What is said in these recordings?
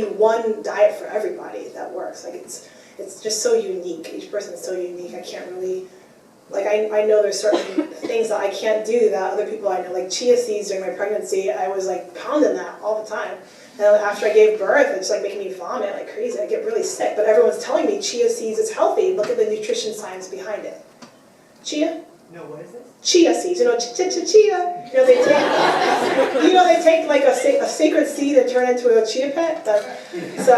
be one diet for everybody that works. Like it's just so unique. Each person is so unique. I can't really, like I know there's certain things that I can't do that other people I know, like chia seeds during my pregnancy, I was like pounding that all the time. And after I gave birth, it's like making me vomit like crazy. I get really sick, but everyone's telling me chia seeds is healthy. Look at the nutrition science behind it. Chia? No, what is this? Chia seeds, you know, chia. You know, they take like a sacred seed and turn it into a chia pet. So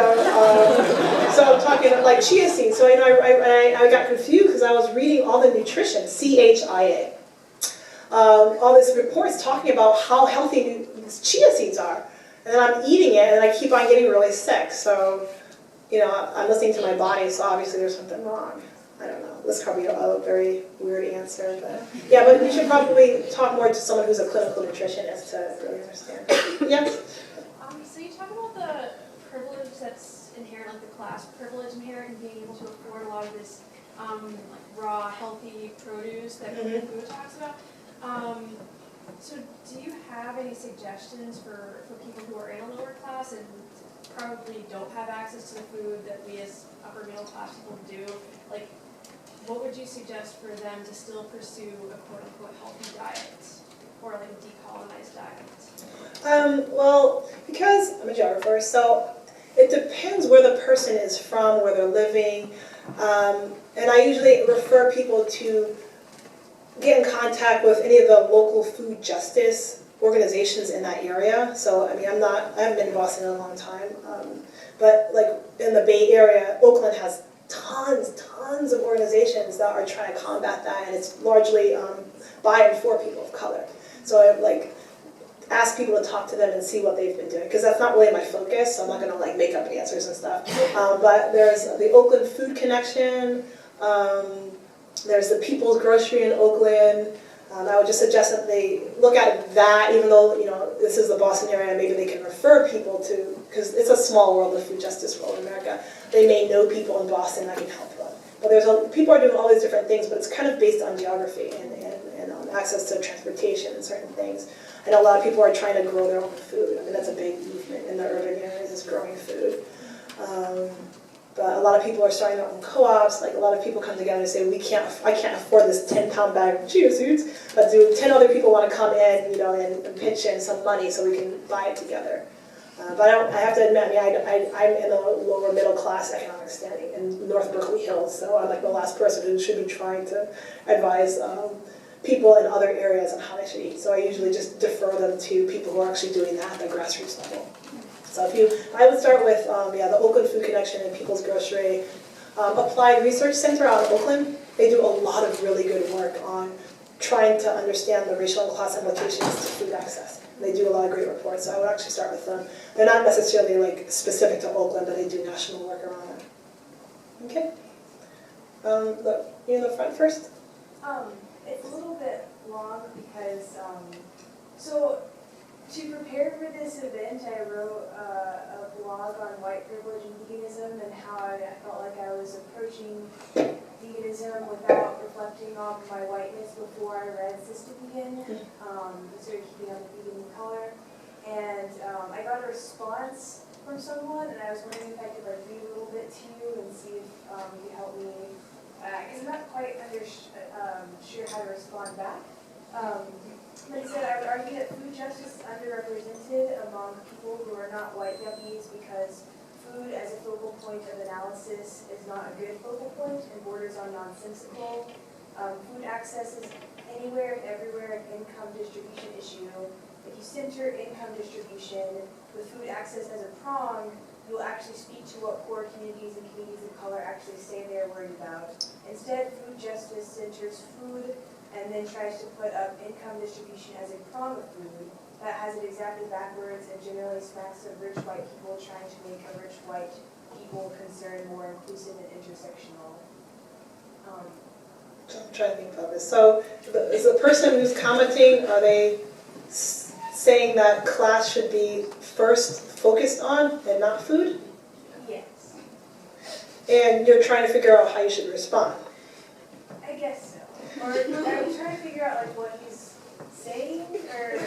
I'm talking like chia seeds. So I got confused because I was reading all the nutrition, CHIA. All these reports talking about how healthy these chia seeds are. And then I'm eating it and I keep on getting really sick. So, you know, I'm listening to my body, so obviously there's something wrong. I don't know. This is probably a very weird answer, but yeah, but you should probably talk more to someone who's a clinical nutritionist to really understand. Yeah? So you talk about the privilege that's inherent, like the class privilege inherent in being able to afford a lot of this like raw, healthy produce that food talks about. So do you have any suggestions for people who are in a lower class and probably don't have access to the food that we as upper middle class people do? Like, what would you suggest for them to still pursue a quote-unquote healthy diet or like a decolonized diet? Well, because I'm a geographer, so it depends where the person is from, where they're living, and I usually refer people to get in contact with any of the local food justice organizations in that area. So, I mean, I haven't been in Boston in a long time, but like in the Bay Area, Oakland has tons of organizations that are trying to combat that, and it's largely by and for people of color. So I like ask people to talk to them and see what they've been doing, because that's not really my focus, so I'm not going to like make up answers and stuff. But there's the Oakland Food Connection, there's the People's Grocery in Oakland. I would just suggest that they look at that, even though, you know, this is the Boston area, maybe they can refer people to, because it's a small world, the food justice world in America. They may know people in Boston that can help them. But people are doing all these different things, but it's kind of based on geography and access to transportation and certain things. I know a lot of people are trying to grow their own food. I mean, that's a big movement in the urban areas, is growing food. But a lot of people are starting their own co-ops. Like a lot of people come together and say, I can't afford this 10-pound bag of chia seeds, but do 10 other people want to come in, you know, and pitch in some money so we can buy it together. But I have to admit, I mean, I'm in the lower middle class economic standing in North Berkeley Hills, so I'm like the last person who should be trying to advise people in other areas on how they should eat. So I usually just defer them to people who are actually doing that at the grassroots level. So I would start with the Oakland Food Connection and People's Grocery. Applied Research Center out of Oakland, they do a lot of really good work on trying to understand the racial and class implications to food access. They do a lot of great reports, so I would actually start with them. They're not necessarily like specific to Oakland, but they do national work around it. Okay. You in the front first? It's a little bit long because, so to prepare for this event, I wrote a blog on white privilege and veganism and how I felt like I was approaching veganism without reflecting on my whiteness before I read Sister Vegan, sort of keeping up with vegan color. And I got a response from someone, and I was wondering if I could like read a little bit to you and see if you could help me, because I'm not quite sure how to respond back. But he said, I would argue that food justice is underrepresented among people who are not white yuppies because food as a focal point of analysis is not a good focal point and borders on nonsensical. Food access is anywhere and everywhere an income distribution issue. If you center income distribution with food access as a prong, you'll actually speak to what poor communities and communities of color actually say they're worried about. Instead, food justice centers food and then tries to put up income distribution as a prong of food. That has it exactly backwards and generally smacks of rich white people trying to make a rich white people concern more inclusive and intersectional. I'm trying to think about this. So is the person who's commenting, are they saying that class should be first focused on and not food? Yes. And you're trying to figure out how you should respond? I guess so. Or I'm trying to figure out like what he's saying, or...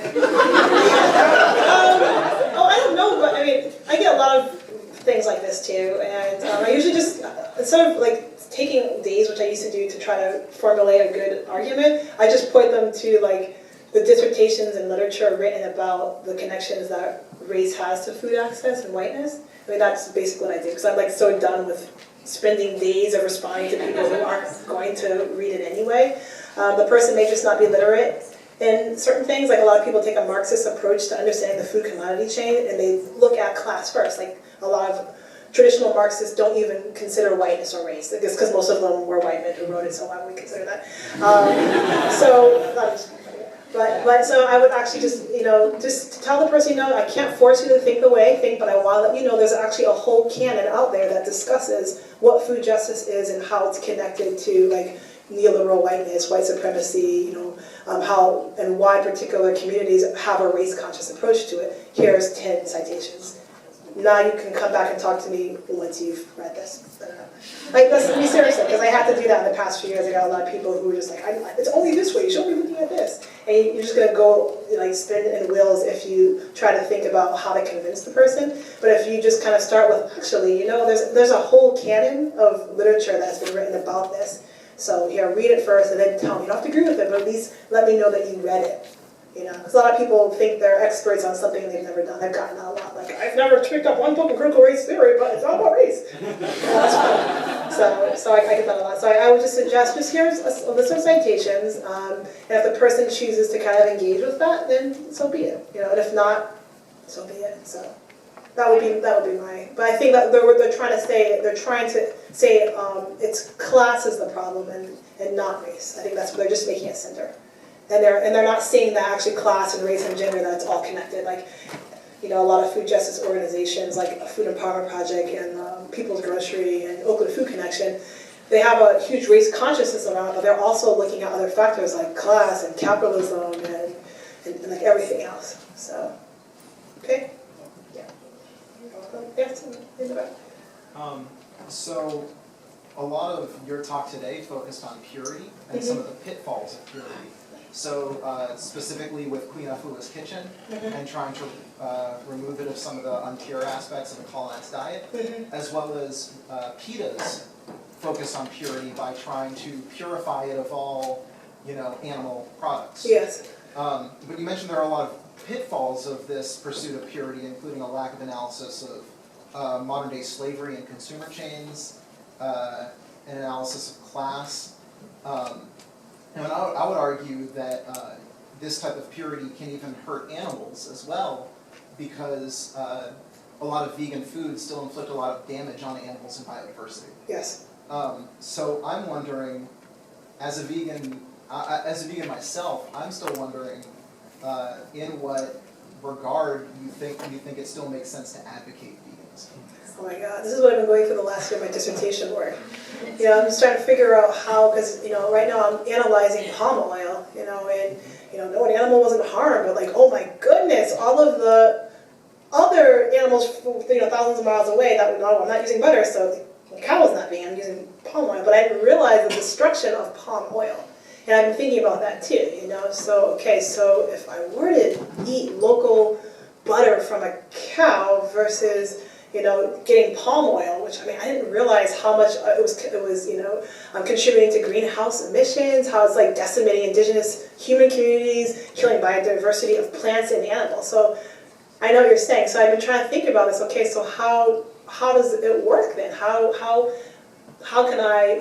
I don't know, but I mean, I get a lot of things like this too, and I usually just, instead of like taking days, which I used to do to try to formulate a good argument, I just point them to like the dissertations and literature written about the connections that race has to food access and whiteness. I mean, that's basically what I do, because I'm like so done with spending days of responding to people who aren't going to read it anyway. The person may just not be literate in certain things. Like a lot of people take a Marxist approach to understanding the food commodity chain, and they look at class first. Like a lot of traditional Marxists don't even consider whiteness or race. It's because most of them were white men who wrote it, so why would we consider that? So I would actually just, just tell the person, I can't force you to think the way I think, but I want to let you know there's actually a whole canon out there that discusses what food justice is and how it's connected to like neoliberal whiteness, white supremacy, how and why particular communities have a race-conscious approach to it. Here's 10 citations. Now you can come back and talk to me once you've read this. Like, let's be serious, because I had to do that in the past few years. I got a lot of people who were just like, it's only this way, you shouldn't be looking at this. And you're just going to go like spin in wheels if you try to think about how to convince the person. But if you just kind of start with, actually, there's a whole canon of literature that's been written about this. So here, read it first and then tell me. You don't have to agree with it, but at least let me know that you read it. Because a lot of people think they're experts on something they've never done. I've gotten that a lot. Like, I've never picked up one book in critical race theory, but it's all about race. That's fun. So I get that a lot. So I would just suggest, here's a list of citations, and if the person chooses to kind of engage with that, then so be it. And if not, so be it. So that would be my. But I think that they're trying to say it's class is the problem and not race. I think they're just making it center. And they're not seeing that actually class and race and gender, that it's all connected. Like, a lot of food justice organizations like Food Empowerment Project and People's Grocery and Oakland Food Connection, they have a huge race consciousness around it, but they're also looking at other factors like class and capitalism and like everything else. So, okay? Yeah. Yes, in the back. So, a lot of your talk today focused on purity and some of the pitfalls of purity. So specifically with Queen Afua's kitchen and trying to remove it of some of the unpure aspects of the colonized diet, as well as PETA's focus on purity by trying to purify it of all, animal products. Yes. But you mentioned there are a lot of pitfalls of this pursuit of purity, including a lack of analysis of modern-day slavery and consumer chains, an analysis of class. And I would argue that this type of purity can even hurt animals as well, because a lot of vegan foods still inflict a lot of damage on animals and biodiversity. Yes. So I'm wondering, as a vegan myself, I'm still wondering, in what regard you think it still makes sense to advocate veganism. Oh my God, this is what I've been going for the last year of my dissertation work. I'm just trying to figure out how, because right now I'm analyzing palm oil, and no, an animal wasn't harmed, but like, oh my goodness, all of the other animals, thousands of miles away, that I'm not using butter, so the cow is not vegan, I'm using palm oil, but I didn't realize the destruction of palm oil. And I've been thinking about that too, So, okay, so if I were to eat local butter from a cow versus getting palm oil, which I didn't realize how much it was contributing to greenhouse emissions, how it's like decimating indigenous human communities, killing biodiversity of plants and animals. So I know what you're saying. So I've been trying to think about this. Okay, so how does it work then? How can I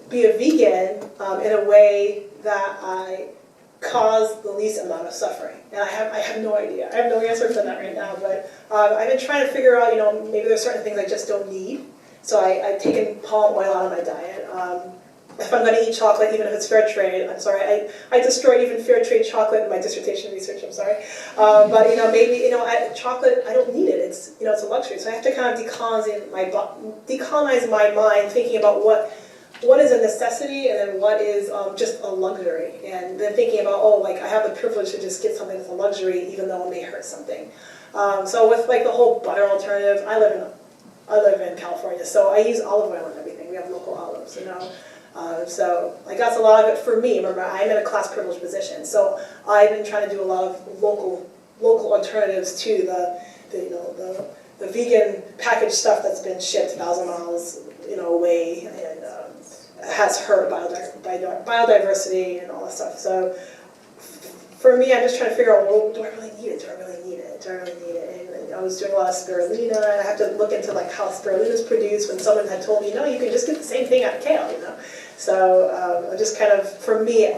be a vegan in a way that I cause the least amount of suffering? And I have no idea. I have no answer for that right now, but I've been trying to figure out, maybe there's certain things I just don't need. So I've taken palm oil out of my diet. If I'm going to eat chocolate, even if it's fair trade, I'm sorry, I destroyed even fair trade chocolate in my dissertation research, I'm sorry. But maybe, chocolate, I don't need it. It's, it's a luxury. So I have to kind of decolonize my mind, thinking about what is a necessity and then what is just a luxury. And then thinking about, I have the privilege to just get something that's a luxury even though it may hurt something. So with like the whole butter alternative, I live in California, so I use olive oil and everything. We have local olives, So that's a lot of it for me. Remember, I'm in a class privileged position, so I've been trying to do a lot of local alternatives to the the vegan packaged stuff that's been shipped 1,000 miles, away, and has hurt biodiversity and all that stuff. So for me, I'm just trying to figure out, well, do I really need it? Do I really need it? Do I really need it? And I was doing a lot of spirulina, and I have to look into like how spirulina is produced when someone had told me, no, you can just get the same thing out of kale, So I'm just kind of, for me,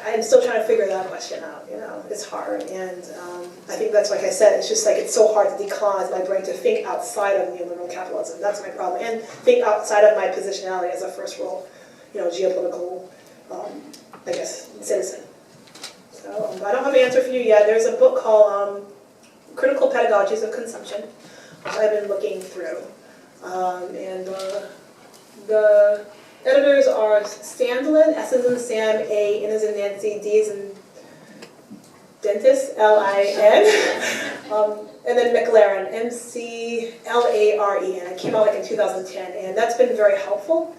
I'm still trying to figure that question out, It's hard, and I think that's, like I said, it's just like it's so hard to decolonize my brain to think outside of neoliberal capitalism. That's my problem, and think outside of my positionality as a first world, geopolitical, I guess, citizen. So I don't have an answer for you yet. There's a book called Critical Pedagogies of Consumption, which I've been looking through, and the editors are Sandlin, S is in Sam, A, N is in Nancy, D is in Dentist, L-I-N, and then McLaren, M-C-L-A-R-E-N. It came out like in 2010, and that's been very helpful.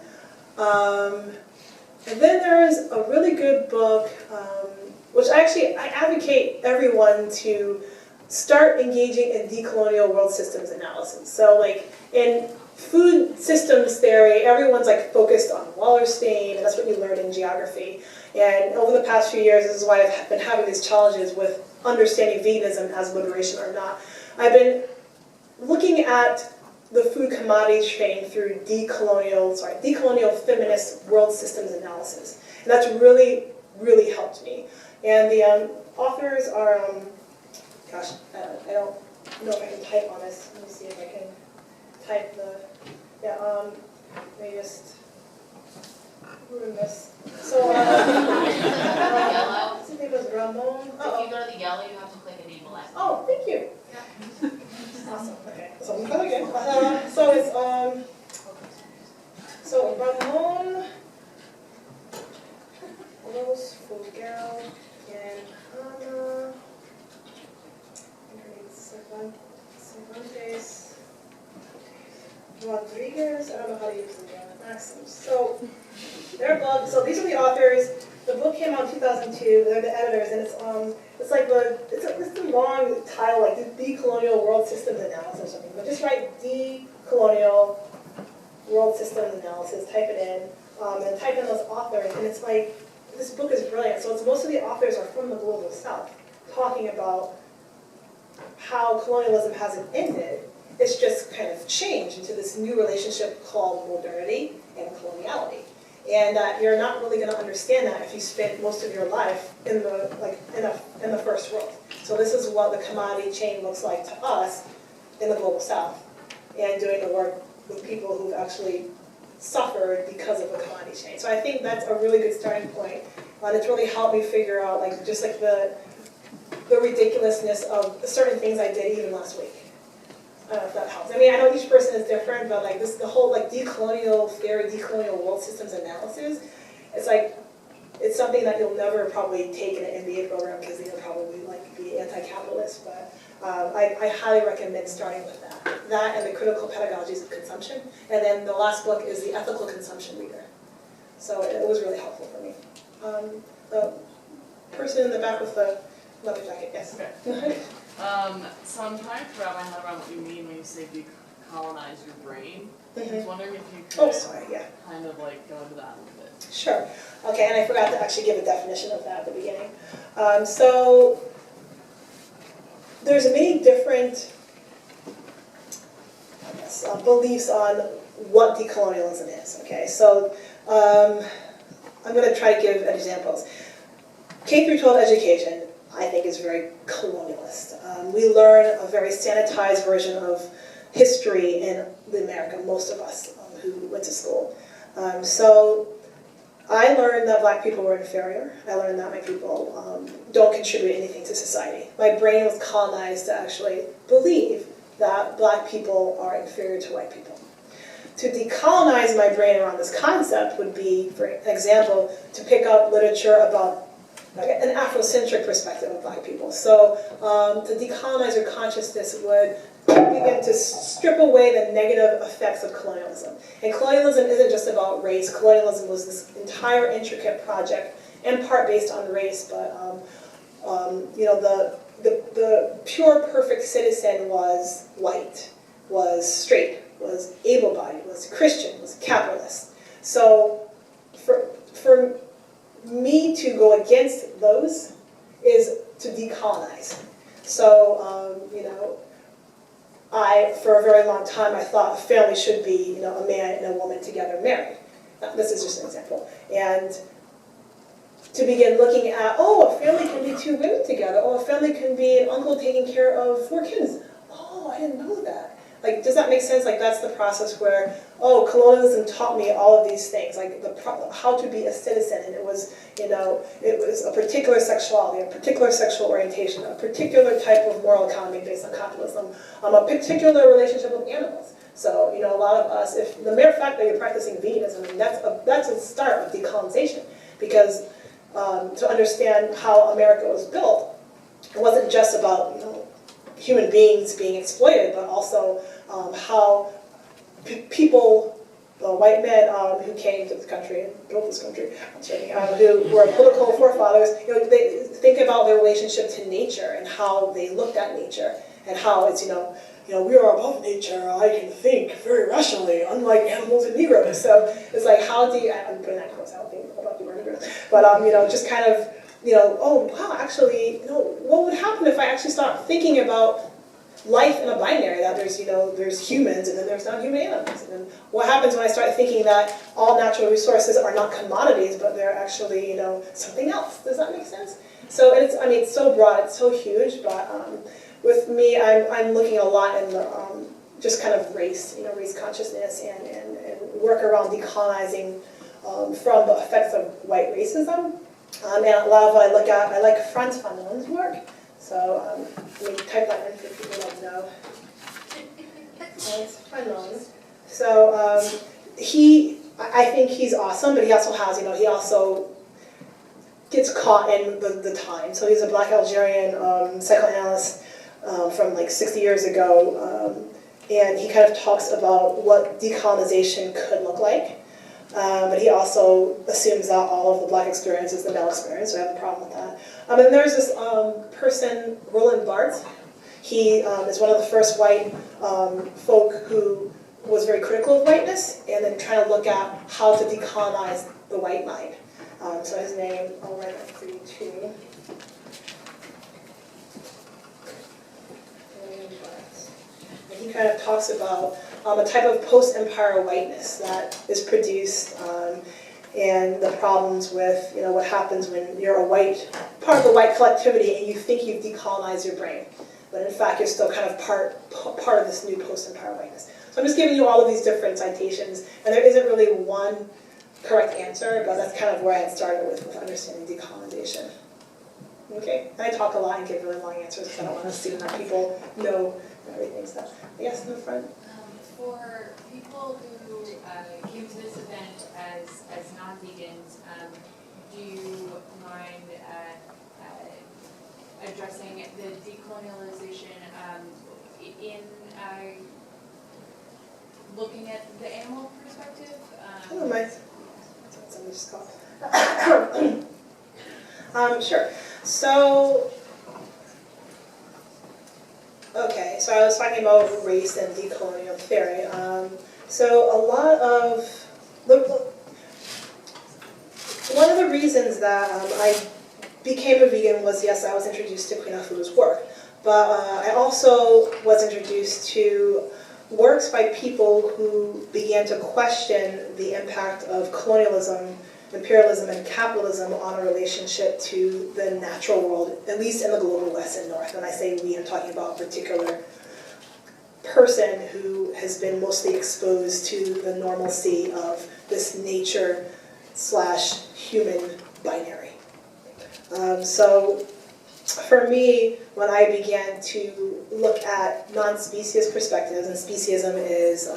And then there's a really good book, which I advocate everyone to start engaging in decolonial world systems analysis. So like in food systems theory, everyone's like focused on Wallerstein, and that's what you learn in geography. And over the past few years, this is why I've been having these challenges with understanding veganism as liberation or not. I've been looking at the food commodity chain through decolonial feminist world systems analysis. And that's really, really helped me. And the authors are, gosh, I don't know if I can type on this. Let me see if I can type let me just ruin this. So, Yellow. his name was Ramon. If you go to the yellow, you have to click enable last. Oh, thank you. Yeah. Awesome. Okay. So I'm going again. So it's Ramon, Los Fogel, and Ana. Cervantes Rodriguez. I don't know how to use the accents. So their blog. So these are the authors. The book came out in 2002. They're the editors, and it's like it's a long title, like the Decolonial World Systems Analysis or something. But just write Decolonial World Systems Analysis. Type it in, and type in those authors, and it's like this book is brilliant. So it's most of the authors are from the global South, talking about how colonialism hasn't ended. It's just kind of changed into this new relationship called modernity and coloniality. And you're not really going to understand that if you spend most of your life in the first world. So this is what the commodity chain looks like to us in the global South, and doing the work with people who've actually suffered because of the commodity chain. So I think that's a really good starting point, and it's really helped me figure out the ridiculousness of certain things I did even last week. I don't know if that helps. I mean, I know each person is different, but like the whole decolonial theory, decolonial world systems analysis, it's something that you'll never probably take in an MBA program because you'll probably be anti-capitalist. But I highly recommend starting with that. That and the critical pedagogies of consumption, and then the last book is the ethical consumption reader. So it was really helpful for me. The person in the back with the leather jacket, yes. Okay. So I'm trying to wrap my head around what you mean when you say decolonize your brain. I was wondering if you could kind of go into that a little bit. Sure. Okay, and I forgot to actually give a definition of that at the beginning. So there's many different, beliefs on what decolonialism is. Okay, so I'm going to try to give examples. K through 12 education, I think, is very colonialist. We learn a very sanitized version of history in America, most of us who went to school. So I learned that black people were inferior. I learned that my people don't contribute anything to society. My brain was colonized to actually believe that black people are inferior to white people. To decolonize my brain around this concept would be, for example, to pick up literature about an Afrocentric perspective of black people. So to decolonize your consciousness would begin to strip away the negative effects of colonialism. And colonialism isn't just about race. Colonialism was this entire intricate project, in part based on race, but the pure perfect citizen was white, was straight, was able-bodied, was Christian, was capitalist. So for me to go against those is to decolonize. So, for a very long time, I thought a family should be, a man and a woman together married. Now, this is just an example. And to begin looking at, a family can be two women together. A family can be an uncle taking care of 4 kids. I didn't know that. Like, does that make sense? Like, that's the process where, colonialism taught me all of these things, like how to be a citizen, and it was a particular sexuality, a particular sexual orientation, a particular type of moral economy based on capitalism, a particular relationship with animals. So, a lot of us, if the mere fact that you're practicing veganism, I mean, that's a start of decolonization, because to understand how America was built, it wasn't just about, human beings being exploited, but also how people, white men who came to this country and built this country, who were political forefathers, they think about their relationship to nature and how they looked at nature and how it's, we are above nature, I can think very rationally, unlike animals and Negroes. So it's like, how do you, I'm putting that close, I don't think about you are Negroes, but just kind of, wow, actually, what would happen if I actually start thinking about life in a binary, that there's humans and then there's non-human animals, and then what happens when I start thinking that all natural resources are not commodities, but they're actually, something else? Does that make sense? So it's so broad, it's so huge, but with me, I'm looking a lot in the just kind of race consciousness and work around decolonizing from the effects of white racism. And a lot of what I look at, I like Frantz Fanon's work. So let me type that in for people that know. Frantz Fanon. So I think he's awesome, but he also has, he also gets caught in the time. So he's a black Algerian psychoanalyst from like 60 years ago, and he kind of talks about what decolonization could look like. But he also assumes that all of the black experience is the male experience, so I have a problem with that. And there's this person, Roland Barthes. He is one of the first white folk who was very critical of whiteness, and then trying to look at how to decolonize the white mind. So his name, I'll write that for you too. And he kind of talks about a type of post-empire whiteness that is produced, and the problems with what happens when you're part of the white collectivity and you think you've decolonized your brain, but in fact you're still kind of part of this new post-empire whiteness. So I'm just giving you all of these different citations, and there isn't really one correct answer, but that's kind of where I had started with understanding decolonization. Okay, and I talk a lot and give really long answers because I don't want to assume that people know everything. So yes, in the front. For people who came to this event as non-vegans, do you mind addressing the decolonialization in looking at the animal perspective? I don't mind. Somebody just called. Sure. So, okay, so I was talking about race and decolonial theory. So a lot of one of the reasons that I became a vegan was, yes, I was introduced to Queen Afua's work, but I also was introduced to works by people who began to question the impact of colonialism, imperialism, and capitalism on a relationship to the natural world, at least in the global West and North. When I say we, I'm talking about a particular person who has been mostly exposed to the normalcy of this nature/human binary. So for me, when I began to look at non-specious perspectives, and speciesism is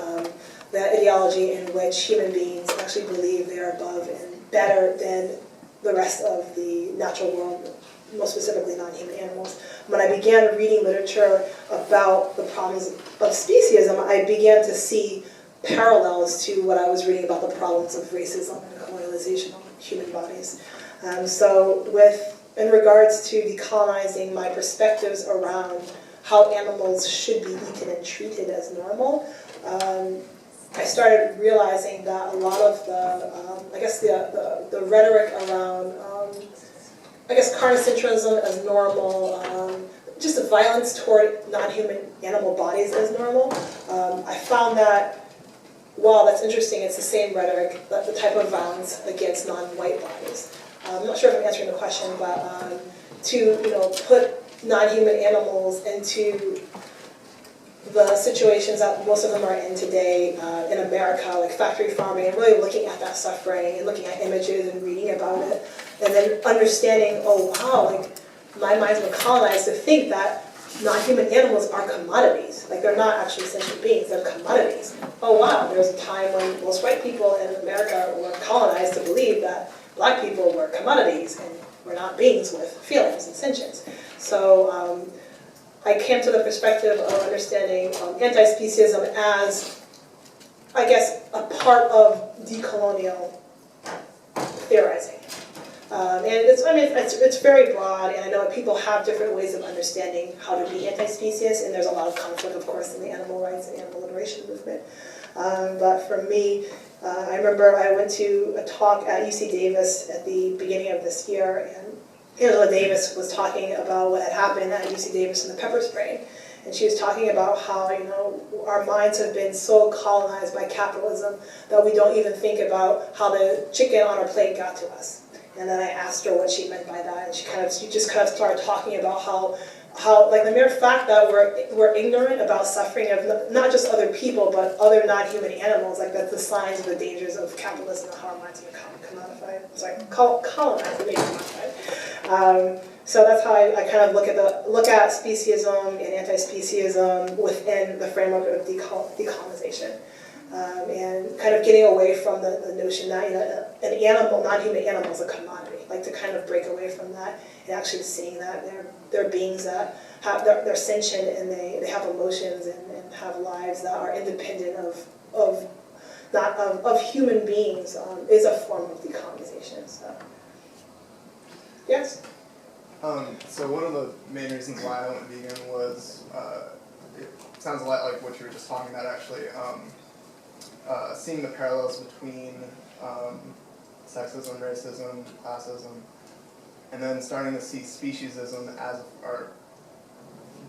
the ideology in which human beings actually believe they are above and better than the rest of the natural world, most specifically non-human animals. When I began reading literature about the problems of speciesism, I began to see parallels to what I was reading about the problems of racism and colonialization of human bodies. So with in regards to decolonizing my perspectives around how animals should be eaten and treated as normal, I started realizing that a lot of the, I guess the rhetoric around, I guess carnocentrism as normal, just the violence toward non-human animal bodies as normal. I found that, while that's interesting, it's the same rhetoric, the type of violence against non-white bodies. I'm not sure if I'm answering the question, but to put non-human animals into the situations that most of them are in today in America, like factory farming, and really looking at that suffering and looking at images and reading about it, and then understanding, oh wow, like my mind's been colonized to think that non-human animals are commodities. Like they're not actually sentient beings, they're commodities. Oh wow, there was a time when most white people in America were colonized to believe that black people were commodities and were not beings with feelings and sentience. So I came to the perspective of understanding anti-speciesism as, I guess, a part of decolonial theorizing. And it's very broad, and I know people have different ways of understanding how to be anti-species, and there's a lot of conflict, of course, in the animal rights and animal liberation movement. But for me, I remember I went to a talk at UC Davis at the beginning of this year, and Angela Davis was talking about what had happened at UC Davis in the pepper spray. And she was talking about how, our minds have been so colonized by capitalism that we don't even think about how the chicken on our plate got to us. And then I asked her what she meant by that, and she just kind of started talking about how like the mere fact that we're ignorant about suffering of not just other people, but other non-human animals, like that's the signs of the dangers of capitalism and how our minds are commodified. Sorry, colonized, maybe commodified. So that's how I kind of look at speciesism and anti-speciesism within the framework of decolonization. And kind of getting away from the notion that an animal, non-human animal, is a commodity. Like to kind of break away from that and actually seeing that they're beings that have they're sentient and they have emotions and have lives that are independent of human beings is a form of decolonization. So yes. So one of the main reasons why I went vegan was it sounds a lot like what you were just talking about actually. Seeing the parallels between sexism, racism, classism, and then starting to see speciesism or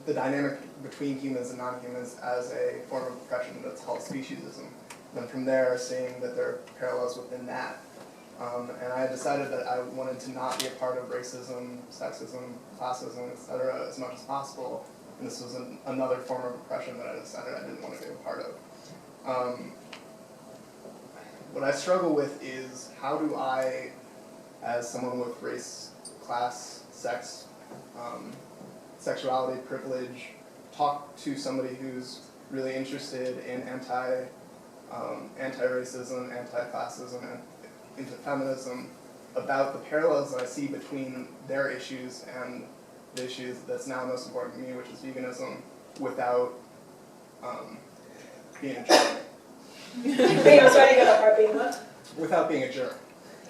the dynamic between humans and non-humans as a form of oppression that's called speciesism. And then from there, seeing that there are parallels within that. And I decided that I wanted to not be a part of racism, sexism, classism, etc. as much as possible. And this was another form of oppression that I decided I didn't want to be a part of. What I struggle with is how do I, as someone with race, class, sex, sexuality, privilege, talk to somebody who's really interested in anti-racism, anti-classism, and into feminism about the parallels that I see between their issues and the issues that's now most important to me, which is veganism, without being a jerk. Wait, I'm sorry, I got a heart being what? Without being a jerk.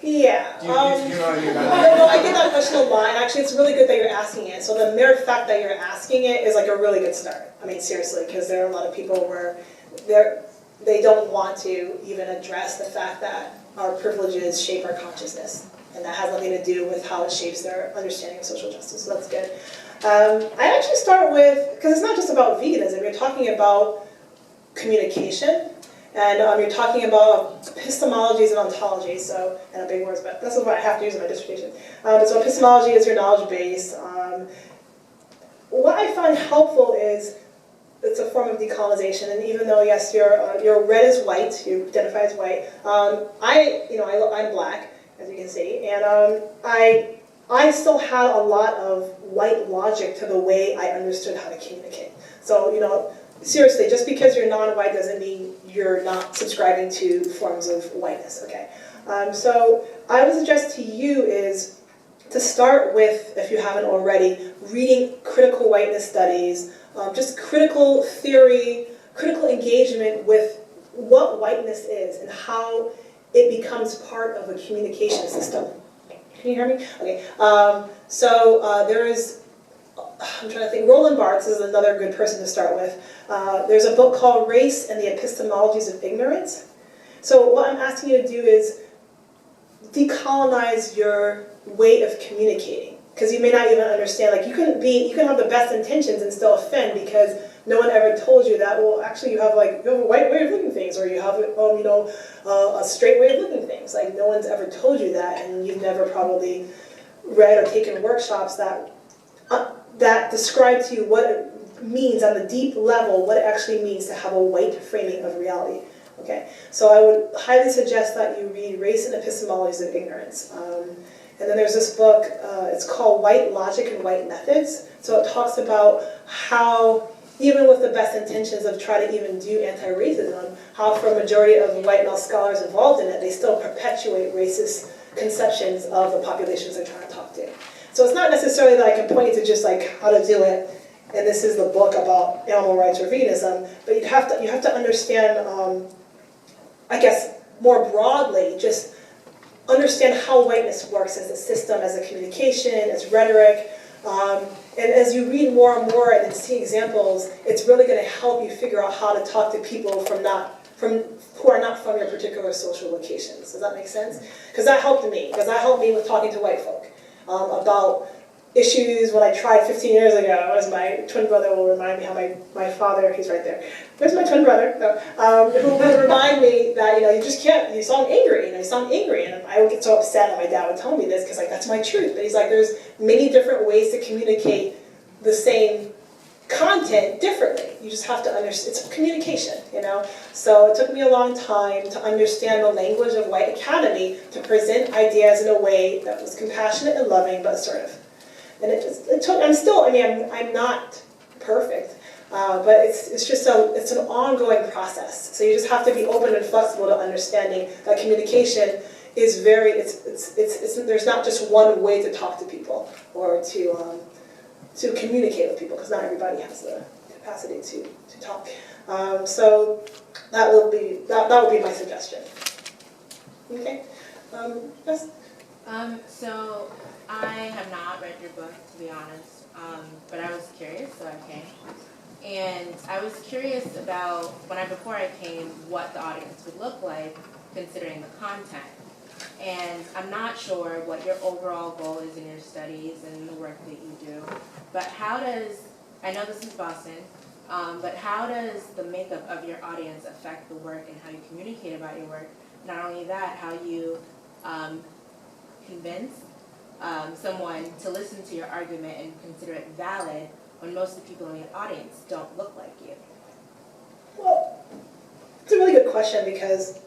Yeah. Do you know what I mean by No, that? I get that question a lot, and actually it's really good that you're asking it. So the mere fact that you're asking it is like a really good start. I mean, seriously, because there are a lot of people where they don't want to even address the fact that our privileges shape our consciousness, and that has nothing to do with how it shapes their understanding of social justice, so that's good. I actually start with, because it's not just about veganism, you're talking about communication, and you're talking about epistemologies and ontologies, so, and big words, but this is what I have to use in my dissertation. So epistemology is your knowledge base. What I find helpful is it's a form of decolonization, and even though, yes, you're red as white, you identify as white, I'm black, as you can see, and I still had a lot of white logic to the way I understood how to communicate. So, seriously, just because you're non-white doesn't mean you're not subscribing to forms of whiteness, okay? So I would suggest to you is to start with, if you haven't already, reading critical whiteness studies, just critical theory, critical engagement with what whiteness is and how it becomes part of a communication system. Can you hear me? Okay. There is, I'm trying to think, Roland Barthes is another good person to start with. There's a book called Race and the Epistemologies of Ignorance. So what I'm asking you to do is decolonize your way of communicating. Because you may not even understand, like you can have the best intentions and still offend because no one ever told you that, well, actually you have a white way of looking at things, or you have a straight way of looking at things. Like no one's ever told you that, and you've never probably read or taken workshops that describe to you what it means on the deep level, what it actually means to have a white framing of reality. Okay, so I would highly suggest that you read Race and Epistemologies of Ignorance. And then there's this book, it's called White Logic and White Methods. So it talks about how, even with the best intentions of trying to even do anti-racism, how for a majority of white male scholars involved in it, they still perpetuate racist conceptions of the populations they're trying to talk to. So it's not necessarily that I can point you to just like how to do it, and this is the book about animal rights or veganism, but you have to understand, I guess, more broadly, just understand how whiteness works as a system, as a communication, as rhetoric. And as you read more and more and see examples, it's really going to help you figure out how to talk to people who are not from your particular social locations. Does that make sense? Because that helped me. Because that helped me with talking to white folk about issues when I tried 15 years ago. As my twin brother will remind me how my father, he's right there. There's my twin brother, who would remind me that, you just can't, you sound angry, you sound angry. And I would get so upset, and my dad would tell me this, because that's my truth. But he's like, there's many different ways to communicate the same content differently. You just have to understand, it's communication, So it took me a long time to understand the language of white academy to present ideas in a way that was compassionate and loving, but assertive. And it took, I'm not perfect, but it's an ongoing process. So you just have to be open and flexible to understanding that communication is there's not just one way to talk to people or to communicate with people, because not everybody has the capacity to talk. So that would be my suggestion. Okay, yes. So I have not read your book, to be honest, but I was curious, so I came. And I was curious about, before I came, what the audience would look like, considering the content. And I'm not sure what your overall goal is in your studies and the work that you do, but I know this is Boston, but how does the makeup of your audience affect the work and how you communicate about your work? Not only that, how you convince someone to listen to your argument and consider it valid when most of the people in your audience don't look like you? Well, it's a really good question, because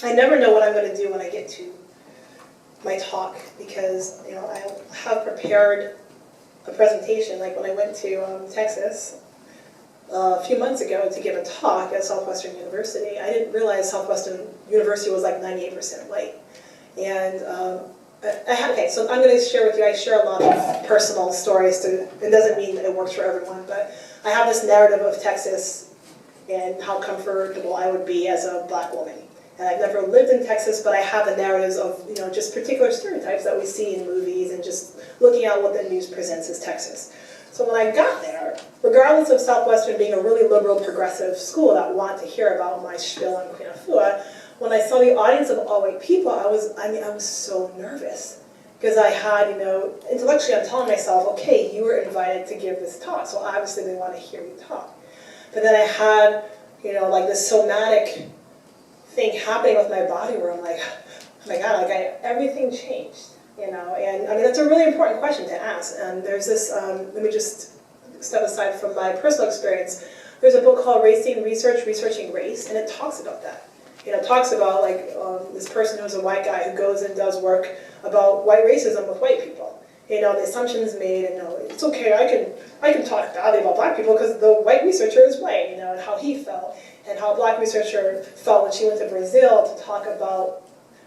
I never know what I'm going to do when I get to my talk, because I have prepared a presentation. Like when I went to Texas a few months ago to give a talk at Southwestern University, I didn't realize Southwestern University was like 98% white. And so I'm going to share with you, I share a lot of personal stories. It doesn't mean that it works for everyone, but I have this narrative of Texas and how comfortable I would be as a black woman. And I've never lived in Texas, but I have the narratives of just particular stereotypes that we see in movies and just looking at what the news presents as Texas. So when I got there, regardless of Southwestern being a really liberal, progressive school that wanted to hear about my spiel on Queen Afua, when I saw the audience of all white people, I was so nervous, because I had, intellectually I'm telling myself, okay, you were invited to give this talk, so obviously they want to hear you talk. But then I had, like this somatic thing happening with my body where I'm like, oh my God, everything changed, And that's a really important question to ask. And there's this, let me just step aside from my personal experience. There's a book called Researching Race, and it talks about that. It talks about this person who's a white guy who goes and does work about white racism with white people. The assumptions made, and it's okay, I can talk badly about black people because the white researcher is white, and how he felt, and how a black researcher felt when she went to Brazil to talk about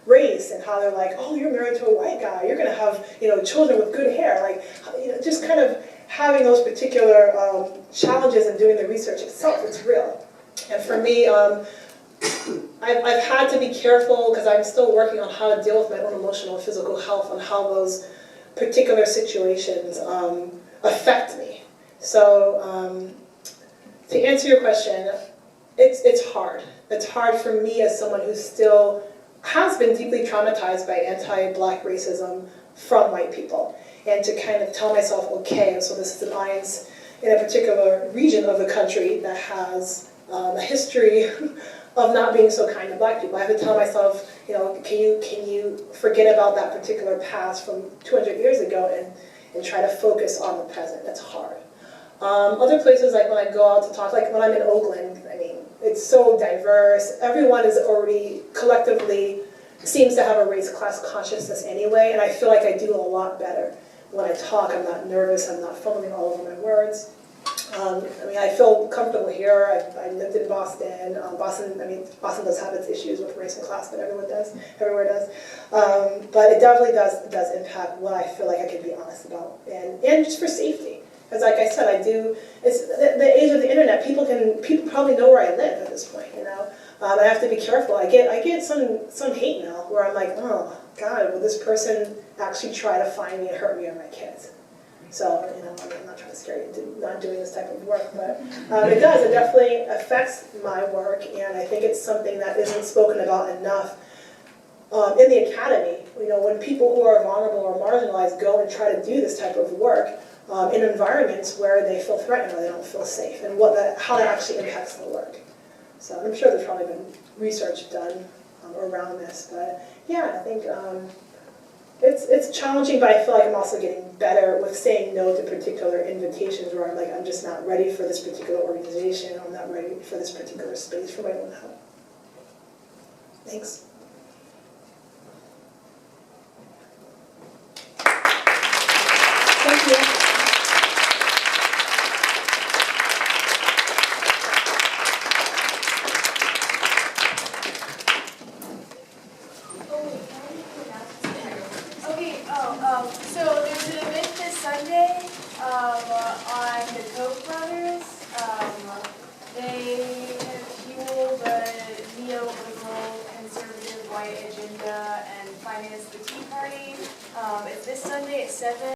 race, and how they're like, oh, you're married to a white guy, you're going to have children with good hair, just kind of having those particular challenges in doing the research itself. It's real. And for me, I've had to be careful because I'm still working on how to deal with my own emotional and physical health and how those particular situations affect me. So to answer your question, it's hard. It's hard for me as someone who still has been deeply traumatized by anti-Black racism from white people, and to kind of tell myself, okay, so this is an audience in a particular region of the country that has a history of not being so kind to Black people. I have to tell myself, can you forget about that particular past from 200 years ago and try to focus on the present? That's hard. Other places, like when I go out to talk, like when I'm in Oakland, I mean, it's so diverse. Everyone is already collectively seems to have a race class consciousness anyway, and I feel like I do a lot better when I talk. I'm not nervous, I'm not fumbling all over my words. I feel comfortable here. I lived in Boston. Boston does have its issues with race and class, but everywhere does. But it definitely does impact what I feel like I can be honest about, and just for safety. Because like I said, it's the age of the internet. People probably know where I live at this point, I have to be careful. I get some hate mail where I'm like, oh God, will this person actually try to find me and hurt me or my kids? So, I'm not trying to scare you into not doing this type of work, but it does. It definitely affects my work, and I think it's something that isn't spoken about enough in the academy. When people who are vulnerable or marginalized go and try to do this type of work in environments where they feel threatened or they don't feel safe, and how that actually impacts the work. So I'm sure there's probably been research done around this, but yeah, I think it's challenging, but I feel like I'm also getting better with saying no to particular invitations where I'm like, I'm just not ready for this particular organization, I'm not ready for this particular space for my own health. Thanks. Thank you. So there's an event this Sunday on the Koch brothers. They have fueled the neoliberal conservative white agenda and financed the Tea Party. It's this Sunday at 7.